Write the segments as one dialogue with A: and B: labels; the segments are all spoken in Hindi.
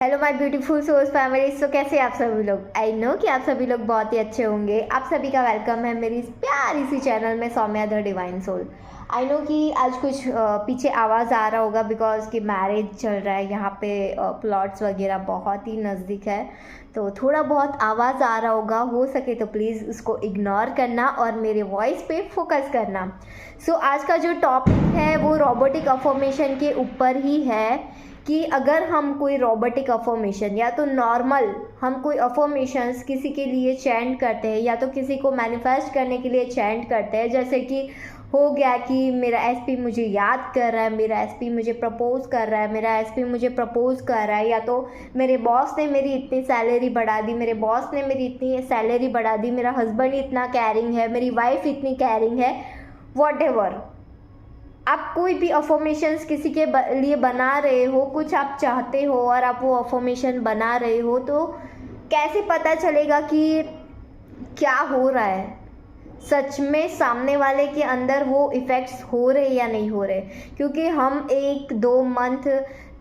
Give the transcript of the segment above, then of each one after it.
A: Hello my beautiful souls family. So कैसे आप सभी लोग? आई नो कि आप सभी लोग बहुत ही अच्छे होंगे। आप सभी का वेलकम है मेरी इस प्यारी सी चैनल में, Soumya the divine soul. I know कि आज कुछ पीछे आवाज़ आ रहा होगा बिकॉज कि मैरिज चल रहा है यहाँ पे। प्लॉट्स वगैरह बहुत ही नज़दीक है, तो थोड़ा बहुत आवाज़ आ रहा होगा। हो सके तो प्लीज़ उसको इग्नोर करना और मेरे वॉइस पे फोकस करना। सो आज का जो टॉपिक है वो रोबोटिक अफर्मेशन के ऊपर ही है कि अगर हम कोई रोबोटिक अफर्मेशन या तो नॉर्मल हम कोई अफर्मेशंस किसी के लिए चैंट करते हैं या तो किसी को मैनिफेस्ट करने के लिए चैंट करते हैं, जैसे कि हो गया कि मेरा एसपी मुझे याद कर रहा है, मेरा एसपी मुझे प्रपोज कर रहा है, मेरा एसपी मुझे प्रपोज कर रहा है, या तो मेरे बॉस ने मेरी इतनी सैलरी बढ़ा दी, मेरे बॉस ने मेरी इतनी सैलरी बढ़ा दी, मेरा हस्बैंड इतना कैरिंग है, मेरी वाइफ इतनी कैरिंग है, वॉट आप कोई भी अफर्मेशंस किसी के लिए बना रहे हो, कुछ आप चाहते हो और आप वो अफर्मेशन बना रहे हो, तो कैसे पता चलेगा कि क्या हो रहा है? सच में सामने वाले के अंदर वो इफ़ेक्ट्स हो रहे या नहीं हो रहे? क्योंकि हम 1-2 मंथ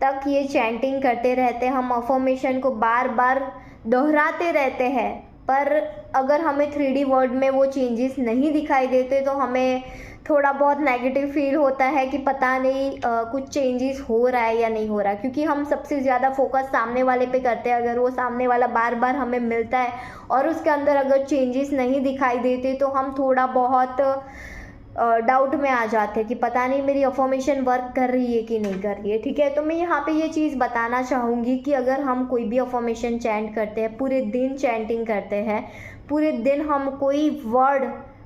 A: तक ये चैंटिंग करते रहते हैं, हम अफर्मेशन को बार बार दोहराते रहते हैं, पर अगर हमें 3D वर्ल्ड में वो चेंजेस नहीं दिखाई देते तो हमें थोड़ा बहुत नेगेटिव फील होता है कि पता नहीं कुछ चेंजेस हो रहा है या नहीं हो रहा है। क्योंकि हम सबसे ज़्यादा फोकस सामने वाले पे करते हैं। अगर वो सामने वाला बार बार हमें मिलता है और उसके अंदर अगर चेंजेस नहीं दिखाई देते तो हम थोड़ा बहुत डाउट में आ जाते हैं कि पता नहीं मेरी अफर्मेशन वर्क कर रही है कि नहीं कर रही है। ठीक है, तो मैं यहाँ पे ये चीज़ बताना चाहूँगी कि अगर हम कोई भी अफर्मेशन चैंट करते हैं, पूरे दिन चैंटिंग करते हैं, पूरे दिन हम कोई वर्ड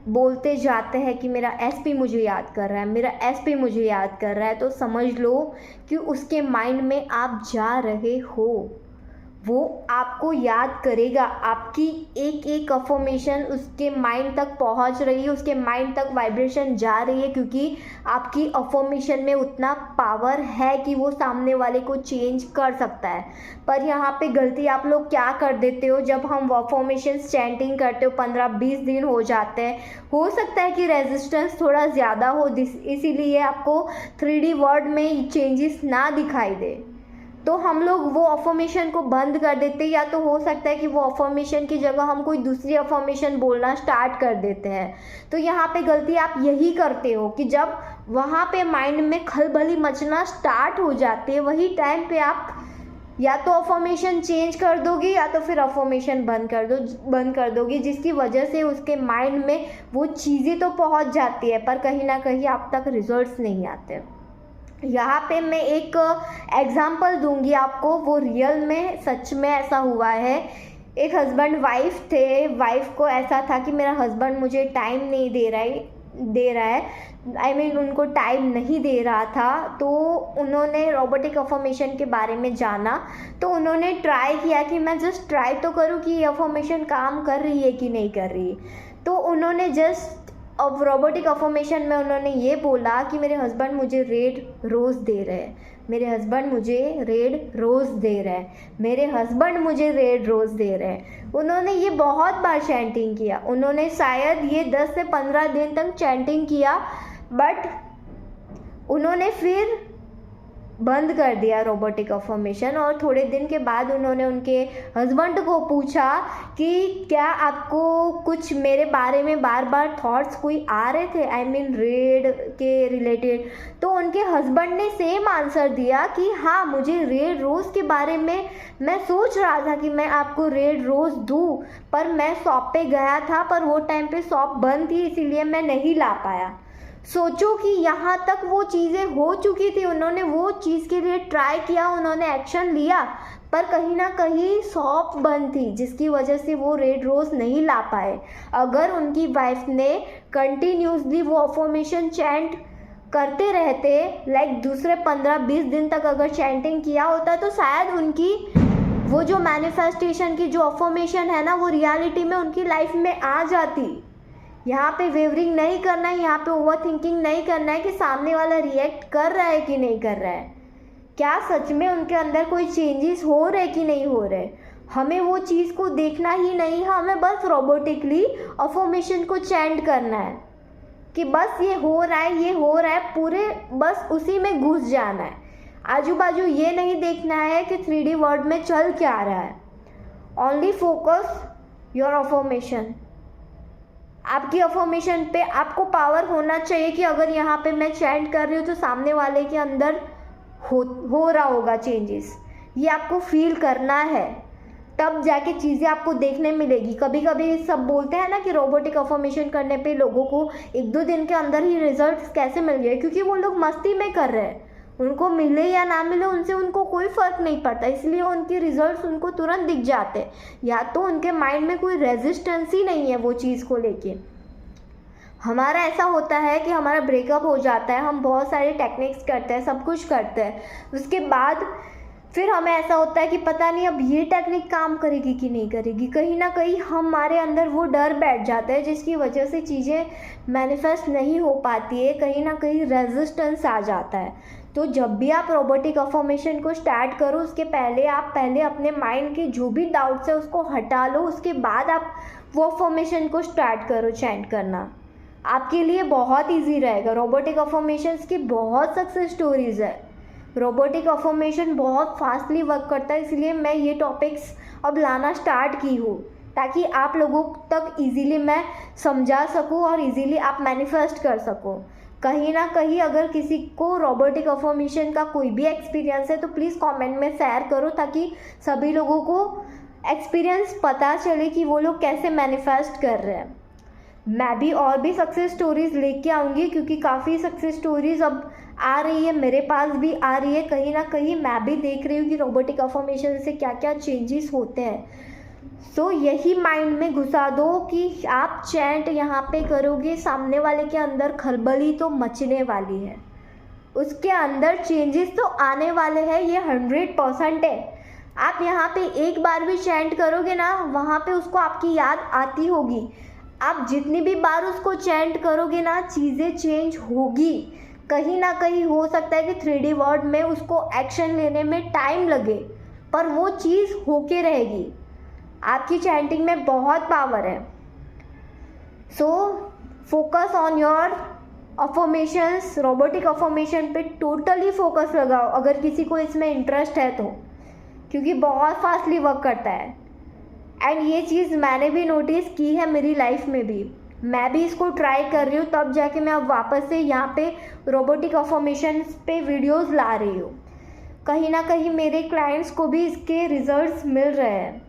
A: बोलते जाते हैं कि मेरा एसपी मुझे याद कर रहा है, मेरा एसपी मुझे याद कर रहा है, तो समझ लो कि उसके माइंड में आप जा रहे हो। वो आपको याद करेगा, आपकी एक एक अफर्मेशन उसके माइंड तक पहुंच रही है, उसके माइंड तक वाइब्रेशन जा रही है, क्योंकि आपकी अफर्मेशन में उतना पावर है कि वो सामने वाले को चेंज कर सकता है। पर यहाँ पे गलती आप लोग क्या कर देते हो, जब हम अफर्मेशन चैंटिंग करते हो 15-20 दिन हो जाते हैं, हो सकता है कि रेजिस्टेंस थोड़ा ज़्यादा हो, इसीलिए आपको 3D वर्ल्ड में चेंजेस ना दिखाई दे, तो हम लोग वो अफर्मेशन को बंद कर देते हैं, या तो हो सकता है कि वो अफर्मेशन की जगह हम कोई दूसरी अफर्मेशन बोलना स्टार्ट कर देते हैं। तो यहाँ पे गलती आप यही करते हो कि जब वहाँ पे माइंड में खलबली मचना स्टार्ट हो जाती है, वही टाइम पे आप या तो अफर्मेशन चेंज कर दोगे या तो फिर अफर्मेशन बंद कर दोगे, जिसकी वजह से उसके माइंड में वो चीज़ें तो पहुँच जाती है पर कहीं ना कहीं आप तक रिजल्ट्स नहीं आते। यहाँ पे मैं एक एग्जांपल दूंगी आपको, वो रियल में सच में ऐसा हुआ है। एक हस्बैंड वाइफ थे, वाइफ को ऐसा था कि मेरा हस्बैंड मुझे टाइम नहीं दे रहा है, आई मीन उनको टाइम नहीं दे रहा था। तो उन्होंने रोबोटिक अफर्मेशन के बारे में जाना, तो उन्होंने ट्राई किया कि मैं जस्ट ट्राई तो करूँ कि ये अफर्मेशन काम कर रही है कि नहीं कर रही। तो उन्होंने जस्ट अब रोबोटिक अफर्मेशन में उन्होंने ये बोला कि मेरे हस्बैंड मुझे रेड रोज़ दे रहे हैं, मेरे हस्बैंड मुझे रेड रोज़ दे रहे हैं, मेरे हस्बैंड मुझे रेड रोज़ दे रहे हैं। उन्होंने ये बहुत बार चैंटिंग किया, उन्होंने शायद ये 10 से 15 दिन तक चैंटिंग किया, बट उन्होंने फिर बंद कर दिया रोबोटिक अफर्मेशन। और थोड़े दिन के बाद उन्होंने उनके हस्बैंड को पूछा कि क्या आपको कुछ मेरे बारे में बार बार थॉट्स कोई आ रहे थे, आई मीन रेड के रिलेटेड। तो उनके हस्बैंड ने सेम आंसर दिया कि हाँ, मुझे रेड रोज़ के बारे में मैं सोच रहा था कि मैं आपको रेड रोज़ दूँ, पर मैं शॉप पे गया था, पर वो टाइम पे शॉप बंद थी, इसीलिए मैं नहीं ला पाया। सोचो कि यहाँ तक वो चीज़ें हो चुकी थी, उन्होंने वो चीज़ के लिए ट्राई किया, उन्होंने एक्शन लिया, पर कहीं ना कहीं शॉप बंद थी, जिसकी वजह से वो रेड रोज़ नहीं ला पाए। अगर उनकी वाइफ ने कंटिन्यूसली वो अफर्मेशन चैंट करते रहते, लाइक दूसरे 15-20 दिन तक अगर चैंटिंग किया होता, तो शायद उनकी वो जो मैनिफेस्टेशन की जो अफर्मेशन है ना, वो रियलिटी में उनकी लाइफ में आ जाती। यहाँ पे वेवरिंग नहीं करना है, यहाँ पे ओवर थिंकिंग नहीं करना है कि सामने वाला रिएक्ट कर रहा है कि नहीं कर रहा है, क्या सच में उनके अंदर कोई चेंजेस हो रहे कि नहीं हो रहे। हमें वो चीज़ को देखना ही नहीं है, हमें बस रोबोटिकली अफर्मेशन को चैंट करना है कि बस ये हो रहा है, ये हो रहा है, पूरे बस उसी में घुस जाना है। आजू बाजू ये नहीं देखना है कि 3D वर्ल्ड में चल क्या रहा है। Only focus your affirmation. आपकी अफर्मेशन पे आपको पावर होना चाहिए कि अगर यहाँ पे मैं चैंट कर रही हूँ तो सामने वाले के अंदर हो रहा होगा चेंजेस। ये आपको फील करना है, तब जाके चीज़ें आपको देखने मिलेगी। कभी कभी सब बोलते हैं ना कि रोबोटिक अफर्मेशन करने पे लोगों को 1-2 दिन के अंदर ही रिजल्ट्स कैसे मिल गए, क्योंकि वो लोग मस्ती में कर रहे हैं। उनको मिले या ना मिले उनसे उनको कोई फ़र्क नहीं पड़ता, इसलिए उनके रिजल्ट्स उनको तुरंत दिख जाते हैं। या तो उनके माइंड में कोई रेजिस्टेंस ही नहीं है वो चीज़ को लेके। हमारा ऐसा होता है कि हमारा ब्रेकअप हो जाता है, हम बहुत सारे टेक्निक्स करते हैं, सब कुछ करते हैं, उसके बाद फिर हमें ऐसा होता है कि पता नहीं अब ये टेक्निक काम करेगी कि नहीं करेगी। कहीं ना कहीं हमारे अंदर वो डर बैठ जाता है जिसकी वजह से चीज़ें मैनिफेस्ट नहीं हो पाती है, कहीं ना कहीं रेजिस्टेंस आ जाता है। तो जब भी आप रोबोटिक अफर्मेशन को स्टार्ट करो उसके पहले आप अपने माइंड के जो भी डाउट्स है उसको हटा लो, उसके बाद आप वो अफर्मेशन को स्टार्ट करो चैंट करना। आपके लिए बहुत ईजी रहेगा। रोबोटिक अफर्मेशंस की बहुत सक्सेस स्टोरीज़ है। रोबोटिक अफर्मेशन बहुत फास्टली वर्क करता है, इसलिए मैं ये टॉपिक्स अब लाना स्टार्ट की हूँ ताकि आप लोगों तक इजीली मैं समझा सकूँ और इजीली आप मैनिफेस्ट कर सको। कहीं ना कहीं अगर किसी को रोबोटिक अफर्मेशन का कोई भी एक्सपीरियंस है तो प्लीज़ कमेंट में शेयर करो ताकि सभी लोगों को एक्सपीरियंस पता चले कि वो लोग कैसे मैनिफेस्ट कर रहे हैं। मैं भी और भी सक्सेस स्टोरीज़ लेके आऊँगी, क्योंकि काफ़ी सक्सेस स्टोरीज़ अब आ रही है, मेरे पास भी आ रही है। कहीं ना कहीं मैं भी देख रही हूँ कि रोबोटिक अफर्मेशन से क्या क्या चेंजेस होते हैं। सो यही माइंड में घुसा दो कि आप चैंट यहाँ पे करोगे, सामने वाले के अंदर खलबली तो मचने वाली है, उसके अंदर चेंजेस तो आने वाले हैं, ये 100% है। आप यहाँ पे एक बार भी चैंट करोगे ना, वहाँ पे उसको आपकी याद आती होगी। आप जितनी भी बार उसको चैंट करोगे ना, चीज़ें चेंज होगी। कहीं ना कहीं हो सकता है कि 3D वर्ल्ड में उसको एक्शन लेने में टाइम लगे, पर वो चीज़ होके रहेगी। आपकी चैंटिंग में बहुत पावर है। So focus on your affirmations. Robotic affirmation पे टोटली फोकस लगाओ अगर किसी को इसमें इंटरेस्ट है तो, क्योंकि बहुत फास्टली वर्क करता है। एंड ये चीज़ मैंने भी नोटिस की है मेरी लाइफ में भी। मैं भी इसको ट्राई कर रही हूँ, तब जाके मैं अब वापस से यहाँ पे रोबोटिक अफर्मेशन पे वीडियोस ला रही हूँ। कहीं ना कहीं मेरे क्लाइंट्स को भी इसके रिजल्ट्स मिल रहे हैं।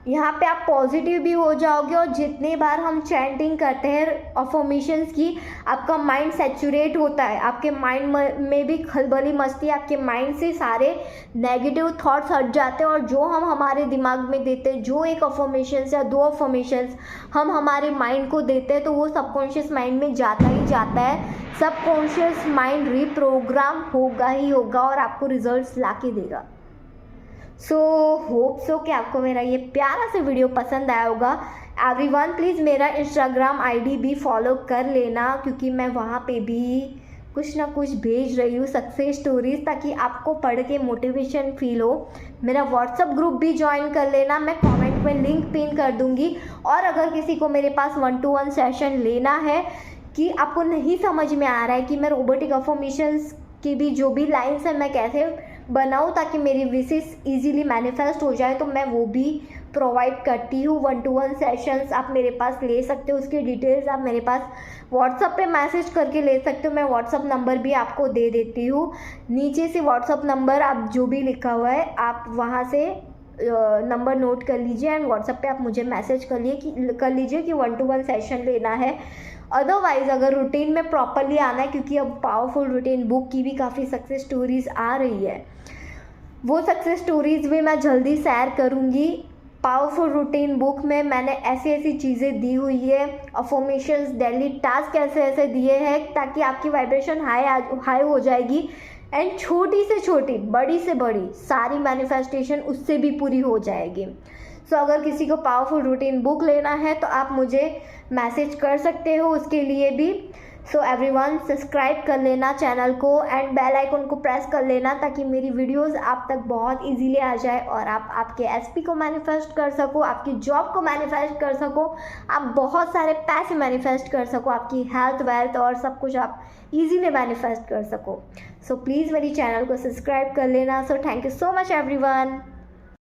A: यहाँ पे आप पॉजिटिव भी हो जाओगे, और जितनी बार हम चैंटिंग करते हैं अफर्मेशंस की, आपका माइंड सैचुरेट होता है, आपके माइंड में भी खलबली मचती है, आपके माइंड से सारे नेगेटिव थॉट्स हट जाते हैं। और जो हम हमारे दिमाग में देते हैं, जो एक अफर्मेशंस या 2 अफर्मेशंस हम हमारे माइंड को देते हैं, तो वो सबकॉन्शियस माइंड में जाता ही जाता है। सबकॉन्शियस माइंड रीप्रोग्राम होगा ही होगा और आपको रिजल्ट्स ला के देगा। सो होप सो कि आपको मेरा ये प्यारा सा वीडियो पसंद आया होगा। एवरीवन प्लीज़ मेरा इंस्टाग्राम आईडी भी फॉलो कर लेना, क्योंकि मैं वहाँ पे भी कुछ ना कुछ भेज रही हूँ सक्सेस स्टोरीज़, ताकि आपको पढ़ के मोटिवेशन फील हो। मेरा व्हाट्सअप ग्रुप भी ज्वाइन कर लेना, मैं कमेंट में लिंक पिन कर दूँगी। और अगर किसी को मेरे पास 1-to-1 सेशन लेना है कि आपको नहीं समझ में आ रहा है कि मैं रोबोटिक अफर्मेशंस की भी जो भी लाइन्स है मैं कैसे बनाऊँ ताकि मेरी विशेस इजीली मैनिफेस्ट हो जाए, तो मैं वो भी प्रोवाइड करती हूँ। 1-to-1 सेशंस आप मेरे पास ले सकते हो, उसकी डिटेल्स आप मेरे पास व्हाट्सअप पे मैसेज करके ले सकते हो। मैं व्हाट्सअप नंबर भी आपको दे देती हूँ, नीचे से व्हाट्सअप नंबर आप जो भी लिखा हुआ है आप वहाँ से नंबर नोट कर लीजिए एंड व्हाट्सएप पे आप मुझे मैसेज कर लीजिए कि 1-to-1 सेशन लेना है। अदरवाइज़ अगर रूटीन में प्रॉपरली आना है, क्योंकि अब पावरफुल रूटीन बुक की भी काफ़ी सक्सेस स्टोरीज़ आ रही है, वो सक्सेस स्टोरीज़ भी मैं जल्दी शेयर करूँगी। पावरफुल रूटीन बुक में मैंने ऐसी ऐसी चीज़ें दी हुई है, अफर्मेशंस, डेली टास्क ऐसे ऐसे दिए हैं ताकि आपकी वाइब्रेशन हाई हो जाएगी। एंड छोटी से छोटी, बड़ी से बड़ी सारी मैनिफेस्टेशन उससे भी पूरी हो जाएगी। सो अगर किसी को पावरफुल रूटीन बुक लेना है तो आप मुझे मैसेज कर सकते हो उसके लिए भी। सो एवरीवन सब्सक्राइब कर लेना चैनल को एंड बेल आइकन को प्रेस कर लेना ताकि मेरी वीडियोस आप तक बहुत इजीली आ जाए और आप आपके एसपी को मैनिफेस्ट कर सको, आपकी जॉब को मैनिफेस्ट कर सको, आप बहुत सारे पैसे मैनिफेस्ट कर सको, आपकी हेल्थ वेल्थ और सब कुछ आप इजीली मैनिफेस्ट कर सको। सो प्लीज़ मेरी चैनल को सब्सक्राइब कर लेना. So thank you so much everyone.